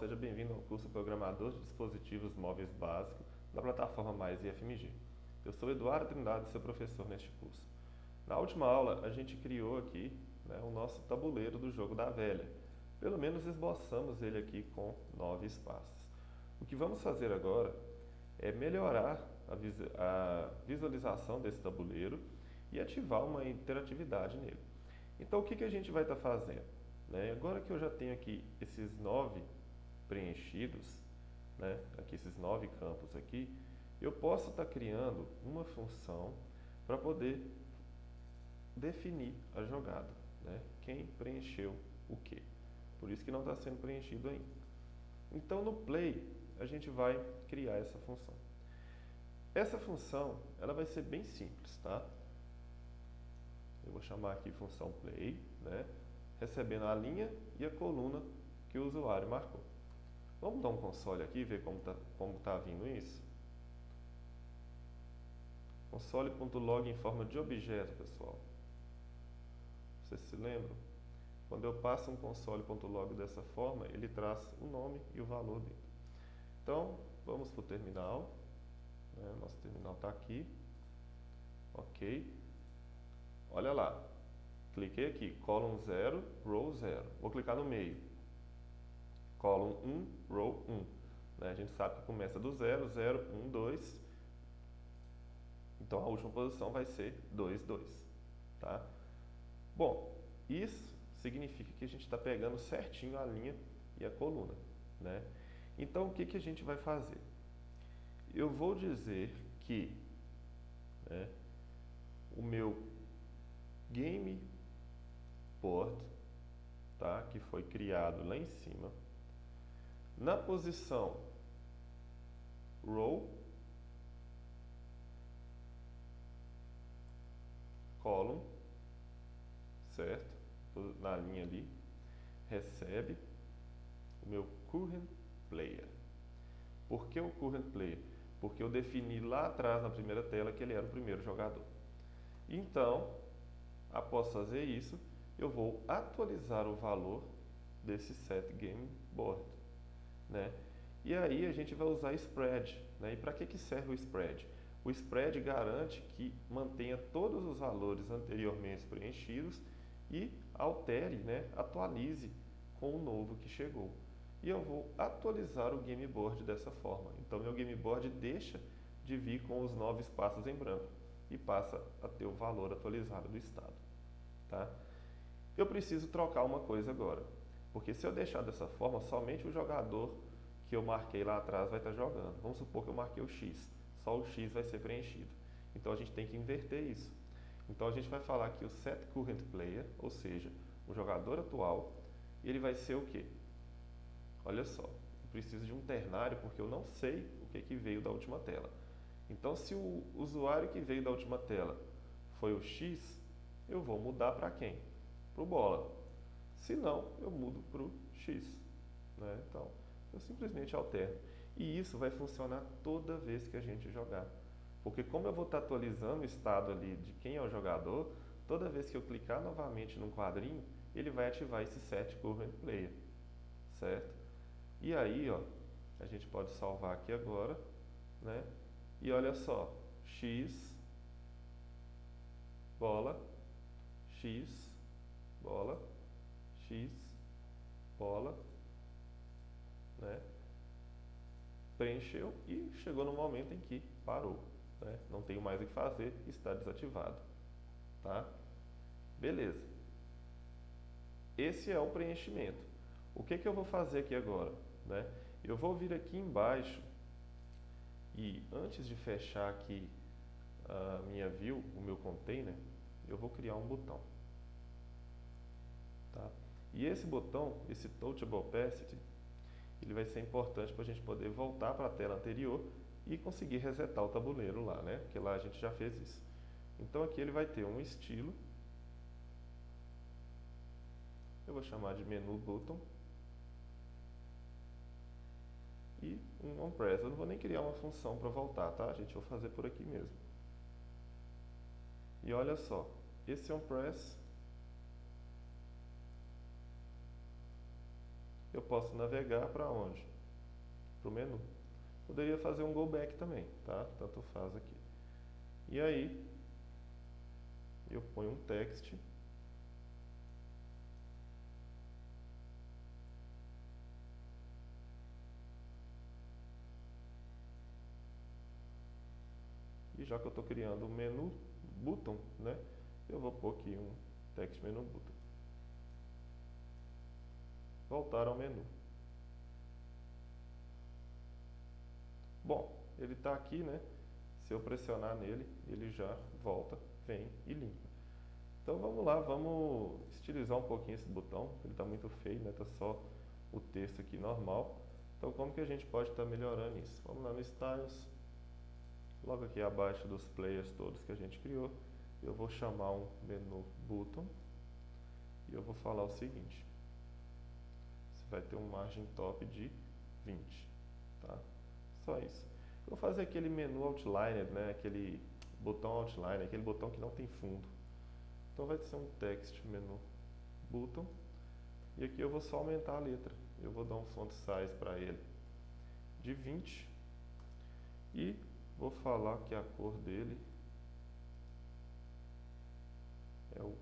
seja bem-vindo ao curso Programador de Dispositivos Móveis Básico da plataforma Mais IFMG. Eu sou Eduardo Trindade, seu professor neste curso. Na última aula, a gente criou aqui o nosso tabuleiro do jogo da velha. Pelo menos esboçamos ele aqui com 9 espaços. O que vamos fazer agora é melhorar a visualização desse tabuleiro e ativar uma interatividade nele. Então, o que a gente vai estar fazendo? Agora que eu já tenho aqui esses 9 preenchidos, aqui esses 9 campos aqui, eu posso estar criando uma função para poder definir a jogada, quem preencheu o quê. Por isso que não está sendo preenchido ainda. Então, no play, a gente vai criar essa função. Essa função, ela vai ser bem simples, tá? Eu vou chamar aqui função play, recebendo a linha e a coluna que o usuário marcou. Vamos dar um console aqui e ver como tá vindo isso? Console.log em forma de objeto, pessoal. Vocês se lembram? Quando eu passo um console.log dessa forma, ele traz o nome e o valor dele. Então, vamos para o terminal. Nosso terminal está aqui. Ok. Olha lá. Cliquei aqui, column 0, row 0. Vou clicar no meio. Column 1, row 1. A gente sabe que começa do 0, 0, 1, 2. Então, a última posição vai ser 2, 2. Tá? Bom, isso significa que a gente está pegando certinho a linha e a coluna. Então, o que a gente vai fazer? Eu vou dizer que o meu game board, que foi criado lá em cima, na posição row, column, certo? Na linha ali, recebe o meu current player. Por que o current player? Porque eu defini lá atrás, na primeira tela, que ele era o primeiro jogador. Então, após fazer isso, eu vou atualizar o valor desse set game board. E aí a gente vai usar spread. E para que serve o spread? O spread garante que mantenha todos os valores anteriormente preenchidos e altere, atualize com o novo que chegou. E eu vou atualizar o game board dessa forma. Então, meu game board deixa de vir com os 9 espaços em branco e passa a ter o valor atualizado do estado. Tá? Eu preciso trocar uma coisa agora, porque se eu deixar dessa forma, somente o jogador que eu marquei lá atrás vai estar jogando. Vamos supor que eu marquei o X, só o X vai ser preenchido. Então, a gente tem que inverter isso. Então, a gente vai falar que o set current player, ou seja, o jogador atual, ele vai ser o quê? Olha só, eu preciso de um ternário porque eu não sei o que veio da última tela. Então, se o usuário que veio da última tela foi o X, eu vou mudar para quem? Para o bola. Se não, eu mudo para o X. Então, eu simplesmente alterno. E isso vai funcionar toda vez que a gente jogar. Porque como eu vou estar atualizando o estado ali de quem é o jogador, toda vez que eu clicar novamente num quadrinho, ele vai ativar esse set current player. Certo? E aí, a gente pode salvar aqui agora, E olha só, X, bola, X, bola, X, bola, Preencheu e chegou no momento em que parou, Não tenho mais o que fazer, está desativado, tá? Beleza. Esse é o preenchimento. O que eu vou fazer aqui agora? Eu vou vir aqui embaixo e antes de fechar aqui a minha view, o meu container, eu vou criar um botão. Tá? E esse botão, esse Touchable Opacity, ele vai ser importante para a gente poder voltar para a tela anterior e conseguir resetar o tabuleiro lá, Porque lá a gente já fez isso. Então aqui ele vai ter um estilo, eu vou chamar de menu button, e um onPress. Eu não vou nem criar uma função para voltar, tá, gente? Eu vou fazer por aqui mesmo. E olha só, esse onPress eu posso navegar para onde? Para o menu. Poderia fazer um go back também, tá? Tanto faz aqui. E aí, eu ponho um text. E já que eu estou criando um menu button, né? Eu vou pôr aqui um text menu button. Voltar ao menu. Bom, ele está aqui, né? Se eu pressionar nele, ele já volta, vem e limpa. Então vamos lá, vamos estilizar um pouquinho esse botão. Ele está muito feio, né? Está só o texto aqui normal. Então como que a gente pode estar melhorando isso? Vamos lá no Styles. Logo aqui abaixo dos players todos que a gente criou, eu vou chamar um menu button. E eu vou falar o seguinte. Você vai ter um margem top de 20. Tá? Só isso. Eu vou fazer aquele menu outliner, né? Aquele botão outliner, aquele botão que não tem fundo. Então vai ser um text menu button. E aqui eu vou só aumentar a letra. Eu vou dar um font size para ele de 20. E vou falar que a cor dele é o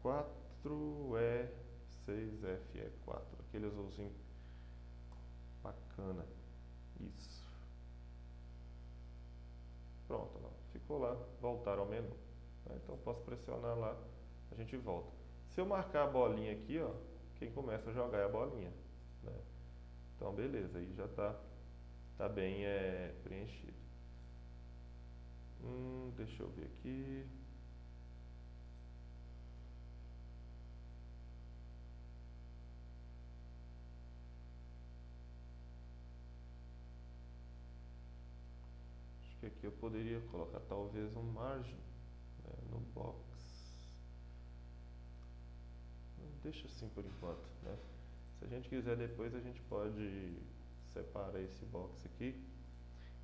4E6FE4. Aquele azulzinho bacana. Isso. Pronto, não. Ficou lá, voltar ao menu. Então posso pressionar lá, a gente volta. Se eu marcar a bolinha aqui, ó, quem começa a jogar é a bolinha. Né? Então beleza, aí já tá bem preenchido. Deixa eu ver aqui. Acho que aqui eu poderia colocar talvez um margem, né, no box. Deixa assim por enquanto, né? Se a gente quiser depois a gente pode separar esse box aqui.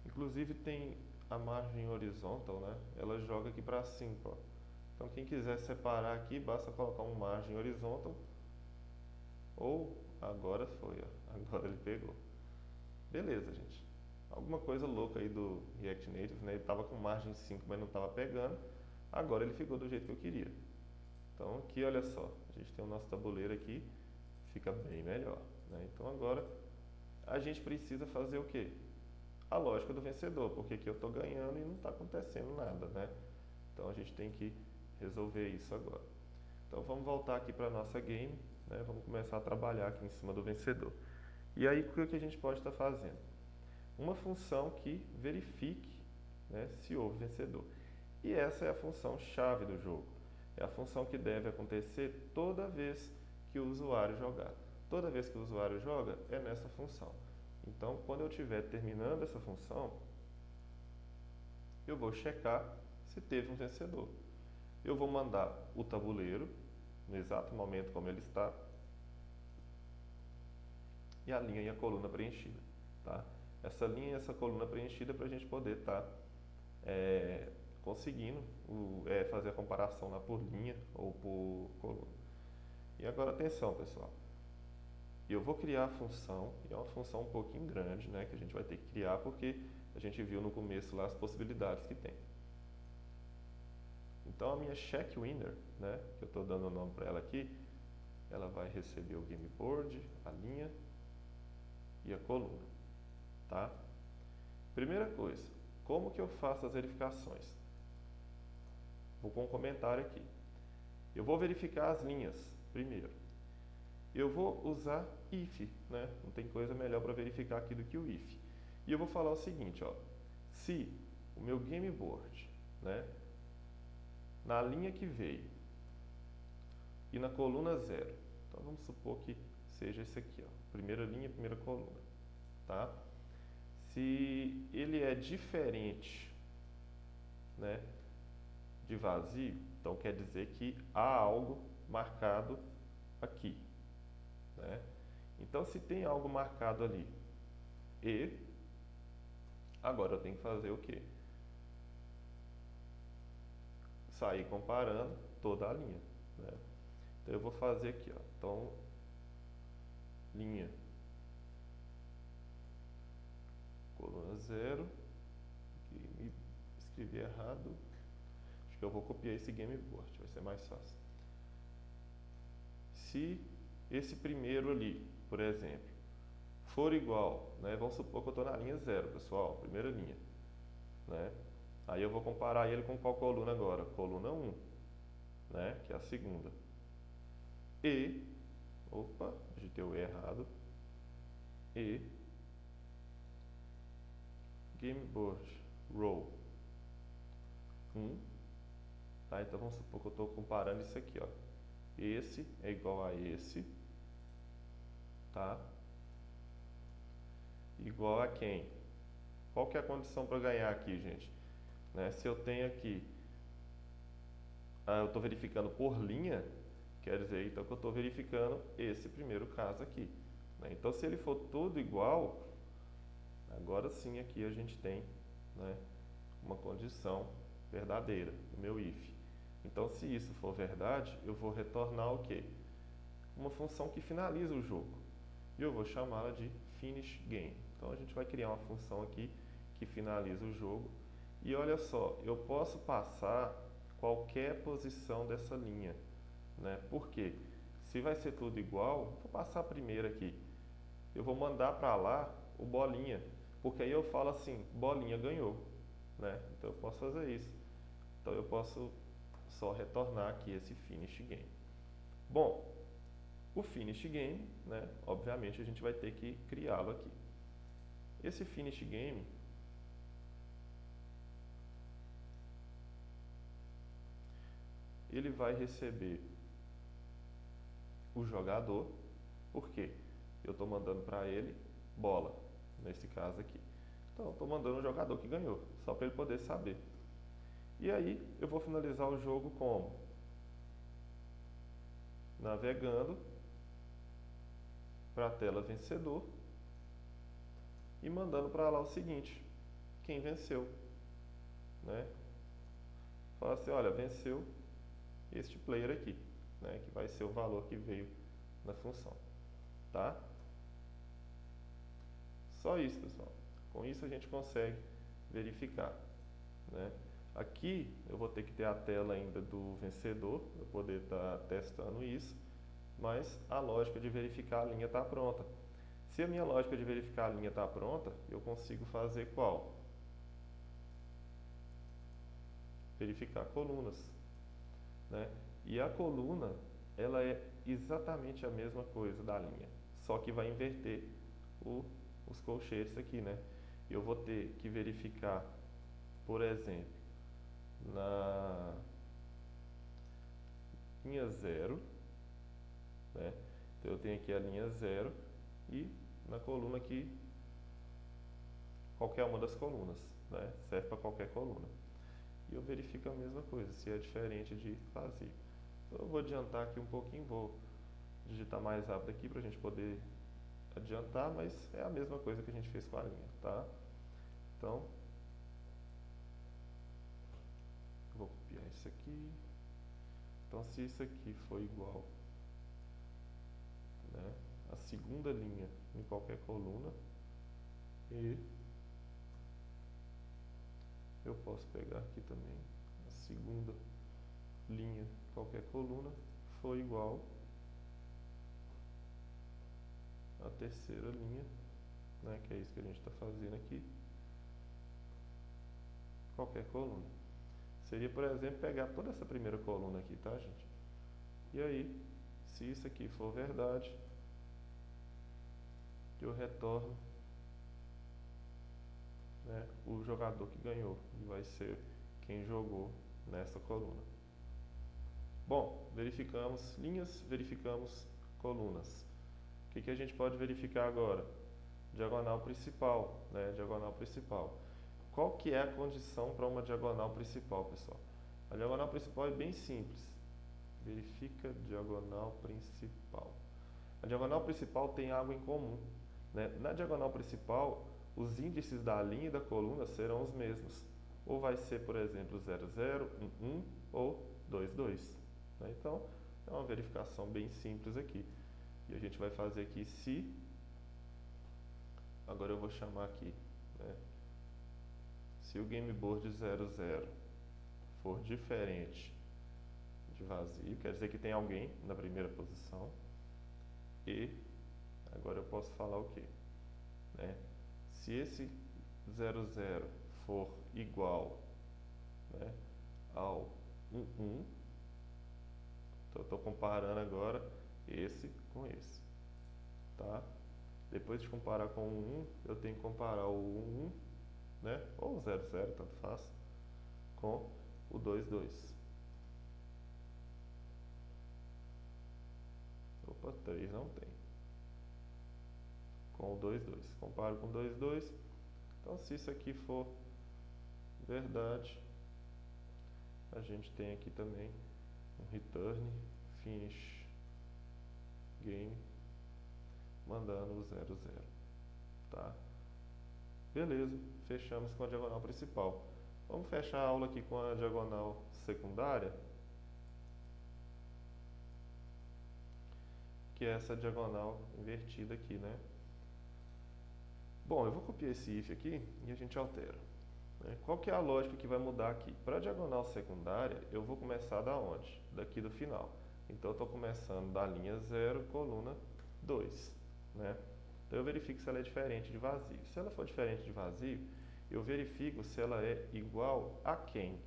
Inclusive tem a margem horizontal, né? Ela joga aqui para 5, ó. Então quem quiser separar aqui, basta colocar um margem horizontal. Ou agora foi, ó. Agora ele pegou. Beleza, gente. Alguma coisa louca aí do React Native, né? Ele estava com margem 5, mas não estava pegando. Agora ele ficou do jeito que eu queria. Então aqui, olha só, a gente tem o nosso tabuleiro aqui, fica bem melhor, né? Então agora a gente precisa fazer o quê? A lógica do vencedor, porque aqui eu estou ganhando e não está acontecendo nada, né? Então a gente tem que resolver isso agora. Então vamos voltar aqui para a nossa game, né? Vamos começar a trabalhar aqui em cima do vencedor. E aí o que a gente pode estar fazendo? Uma função que verifique, né, se houve vencedor. E essa é a função chave do jogo. É a função que deve acontecer toda vez que o usuário jogar. Toda vez que o usuário joga, é nessa função. Então, quando eu estiver terminando essa função, eu vou checar se teve um vencedor. Eu vou mandar o tabuleiro, no exato momento como ele está, e a linha e a coluna preenchida. Tá? Essa linha e essa coluna preenchida para a gente poder estar conseguindo fazer a comparação lá por linha ou por coluna. E agora atenção, pessoal. Eu vou criar a função, e é uma função um pouquinho grande, né, que a gente vai ter que criar porque a gente viu no começo lá as possibilidades que tem. Então a minha check winner, né, que eu estou dando o nome para ela aqui, ela vai receber o game board, a linha e a coluna. Tá? Primeira coisa, como que eu faço as verificações? Vou com um comentário aqui. Eu vou verificar as linhas primeiro. Eu vou usar if, né? Não tem coisa melhor para verificar aqui do que o if. E eu vou falar o seguinte, ó, se o meu game board, né, na linha que veio e na coluna 0, então vamos supor que seja esse aqui, ó, primeira linha, primeira coluna, tá? Se ele é diferente, né, de vazio, então quer dizer que há algo marcado aqui, né? Então se tem algo marcado ali e agora eu tenho que fazer o quê? Sair comparando toda a linha, né? Então eu vou fazer aqui, ó. Então linha coluna 0, me escrevi errado, acho que eu vou copiar esse GameBoard, vai ser mais fácil. Se esse primeiro ali, por exemplo, for igual, né, vamos supor que eu estou na linha 0, pessoal, primeira linha, né? Aí eu vou comparar ele com qual coluna agora? Coluna 1, né, que é a segunda. E, opa, digitei o E errado, e GameBoard Row 1, tá? Então vamos supor que eu estou comparando isso aqui, ó. Esse é igual a esse, tá? Igual a quem? Qual que é a condição para ganhar aqui, gente? Né? Se eu tenho aqui, eu estou verificando por linha, quer dizer então que eu estou verificando esse primeiro caso aqui, né? Então se ele for tudo igual, agora sim aqui a gente tem, né, uma condição verdadeira do meu if. Então se isso for verdade, eu vou retornar o quê? Uma função que finaliza o jogo. E eu vou chamá-la de finish game. Então a gente vai criar uma função aqui que finaliza o jogo. E olha só, eu posso passar qualquer posição dessa linha, né? Por quê? Se vai ser tudo igual, vou passar a primeira aqui. Eu vou mandar para lá o bolinha, porque aí eu falo assim, bolinha ganhou, né? Então eu posso fazer isso. Então eu posso só retornar aqui esse finish game. Bom, o finish game, né? Obviamente a gente vai ter que criá-lo aqui. Esse finish game ele vai receber o jogador, porque eu estou mandando para ele bola, nesse caso aqui. Então, eu estou mandando um jogador que ganhou, só para ele poder saber. E aí, eu vou finalizar o jogo como? Navegando para a tela vencedor e mandando para lá o seguinte, quem venceu, né? Fala assim, olha, venceu este player aqui, né, que vai ser o valor que veio na função, tá? Só isso, pessoal. Com isso a gente consegue verificar, né? Aqui eu vou ter que ter a tela ainda do vencedor para poder estar testando isso, mas a lógica de verificar a linha está pronta. Se a minha lógica de verificar a linha está pronta, eu consigo fazer qual? Verificar colunas, né? E a coluna, ela é exatamente a mesma coisa da linha, só que vai inverter os colchetes aqui, né? Eu vou ter que verificar, por exemplo, na linha 0, né? Então eu tenho aqui a linha 0 e na coluna aqui, qualquer uma das colunas, né? Serve para qualquer coluna. E eu verifico a mesma coisa, se é diferente de vazio. Então eu vou adiantar aqui um pouquinho, vou digitar mais rápido aqui para a gente poder adiantar, mas é a mesma coisa que a gente fez com a linha, tá? Então, vou copiar isso aqui. Então, se isso aqui for igual, né, a segunda linha em qualquer coluna, e eu posso pegar aqui também a segunda linha em qualquer coluna, for igual a terceira linha, né, que é isso que a gente está fazendo aqui, qualquer coluna. Seria, por exemplo, pegar toda essa primeira coluna aqui, tá, gente? E aí, se isso aqui for verdade, eu retorno, né, o jogador que ganhou, e vai ser quem jogou nessa coluna. Bom, verificamos linhas, verificamos colunas. O que a gente pode verificar agora? Diagonal principal, né? Diagonal principal. Qual que é a condição para uma diagonal principal, pessoal? A diagonal principal é bem simples. Verifica diagonal principal. A diagonal principal tem algo em comum, né? Na diagonal principal, os índices da linha e da coluna serão os mesmos. Ou vai ser, por exemplo, 0, 0, 1, 1 ou 2, 2. Né? Então, é uma verificação bem simples aqui. E a gente vai fazer aqui se... Agora eu vou chamar aqui né? Se o gameboard 00 for diferente de vazio, quer dizer que tem alguém na primeira posição. E agora eu posso falar o quê? Né? Se esse 00 for igual, né, ao 11, então eu estou comparando agora esse com esse, tá? Depois de comparar com o 11, eu tenho que comparar o 11, né, ou o 00, tanto faz, com o 22. Opa, 3 não tem. Com o 22. Comparo com o 22. Então, se isso aqui for verdade, a gente tem aqui também um return finish game mandando o 00, tá? Beleza, fechamos com a diagonal principal. Vamos fechar a aula aqui com a diagonal secundária, que é essa diagonal invertida aqui, né? Bom, eu vou copiar esse if aqui e a gente altera, né? Qual que é a lógica que vai mudar aqui? Para a diagonal secundária, eu vou começar da onde? Daqui do final. Então, eu estou começando da linha 0, coluna 2, né? Então, eu verifico se ela é diferente de vazio. Se ela for diferente de vazio, eu verifico se ela é igual a quem,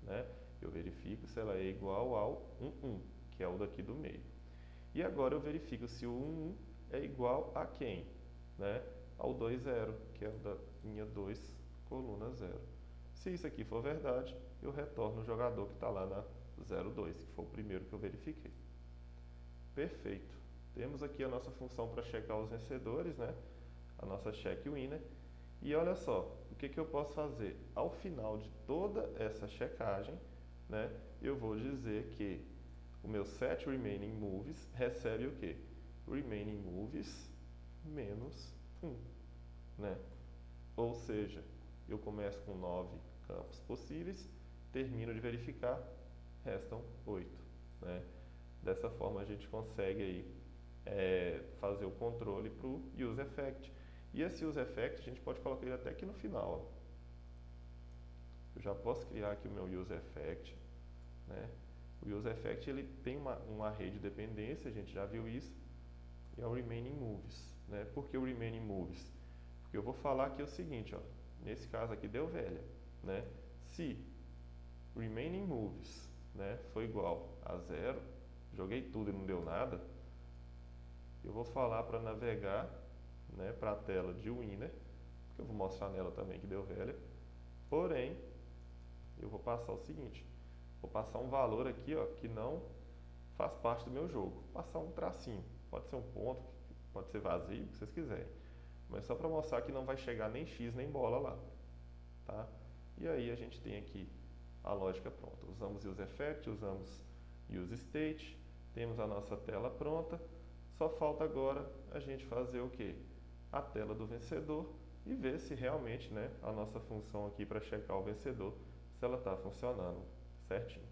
né? Eu verifico se ela é igual ao 11, que é o daqui do meio. E agora eu verifico se o 11 é igual a quem, né? Ao 20, que é o da linha 2, coluna 0. Se isso aqui for verdade, eu retorno o jogador que está lá na 02, que foi o primeiro que eu verifiquei. Perfeito. Temos aqui a nossa função para checar os vencedores, né? A nossa check winner. E olha só, o que eu posso fazer? Ao final de toda essa checagem, né, eu vou dizer que o meu set remaining moves recebe o quê? Remaining moves menos 1, né? Ou seja, eu começo com 9 campos possíveis, termino de verificar, restam 8, né? Dessa forma a gente consegue aí fazer o controle para o use effect. E esse use effect a gente pode colocar ele até aqui no final, ó. Eu já posso criar aqui o meu use effect, né? O use effect ele tem uma array de dependência, a gente já viu isso, e é o remaining moves, né? Por que o remaining moves? Porque eu vou falar aqui o seguinte, ó, nesse caso aqui deu velha, né? Se remaining moves, né, for igual a 0, joguei tudo e não deu nada, eu vou falar para navegar, né, para a tela de winner, que eu vou mostrar nela também que deu velha, porém, eu vou passar o seguinte, vou passar um valor aqui, ó, que não faz parte do meu jogo, vou passar um tracinho, pode ser um ponto, pode ser vazio, o que vocês quiserem, mas só para mostrar que não vai chegar nem x nem bola lá, tá? E aí a gente tem aqui a lógica pronta, usamos use effect, usamos use state, temos a nossa tela pronta, só falta agora a gente fazer o quê? A tela do vencedor e ver se realmente, né, a nossa função aqui para checar o vencedor, se ela está funcionando certinho.